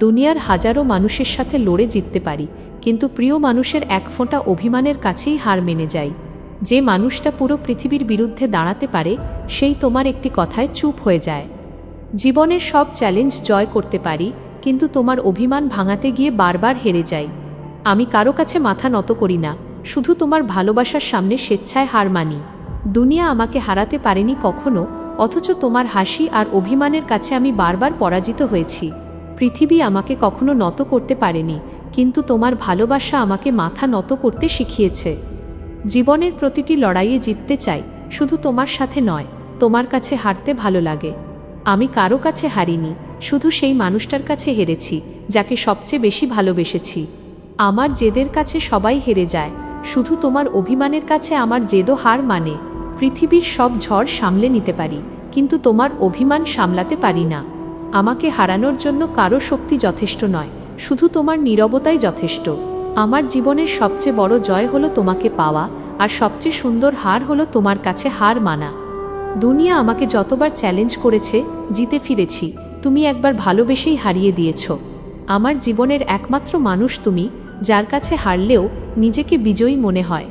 দুনিয়ার হাজারো মানুষের সাথে লড়ে জিততে পারি, কিন্তু প্রিয় মানুষের এক ফোঁটা অভিমানের কাছেই হার মেনে যাই। যে মানুষটা পুরো পৃথিবীর বিরুদ্ধে দাঁড়াতে পারে, সেই তোমার একটি কথায় চুপ হয়ে যায়। জীবনের সব চ্যালেঞ্জ জয় করতে পারি, কিন্তু তোমার অভিমান ভাঙাতে গিয়ে বারবার হেরে যাই। আমি কারো কাছে মাথা নত করি না, শুধু তোমার ভালোবাসার সামনে স্বেচ্ছায় হার মানি। দুনিয়া আমাকে হারাতে পারেনি কখনো, অথচ তোমার হাসি আর অভিমানের কাছে আমি বারবার পরাজিত হয়েছি। পৃথিবী আমাকে কখনো নত করতে পারেনি, কিন্তু তোমার ভালোবাসা আমাকে মাথা নত করতে শিখিয়েছে। জীবনের প্রতিটি লড়াইয়ে জিততে চাই, শুধু তোমার সাথে নয়। তোমার কাছে হারতে ভালো লাগে। আমি কারো কাছে হারিনি, শুধু সেই মানুষটার কাছে হেরেছি যাকে সবচেয়ে বেশি ভালোবেসেছি। আমার জেদের কাছে সবাই হেরে যায়, শুধু তোমার অভিমানের কাছে আমার জেদও হার মানে। পৃথিবীর সব ঝড় সামলে নিতে পারি, কিন্তু তোমার অভিমান সামলাতে পারি না। আমাকে হারানোর জন্য কারো শক্তি যথেষ্ট নয়, শুধু তোমার নীরবতাই যথেষ্ট। আমার জীবনের সবচেয়ে বড় জয় হলো তোমাকে পাওয়া, আর সবচেয়ে সুন্দর হার হলো তোমার কাছে হার মানা। দুনিয়া আমাকে যতবার চ্যালেঞ্জ করেছে, জিতে ফিরেছি। তুমি একবার ভালোবেসেই হারিয়ে দিয়েছ। আমার জীবনের একমাত্র মানুষ তুমি, যার কাছে হারলেও নিজেকে বিজয়ী মনে হয়।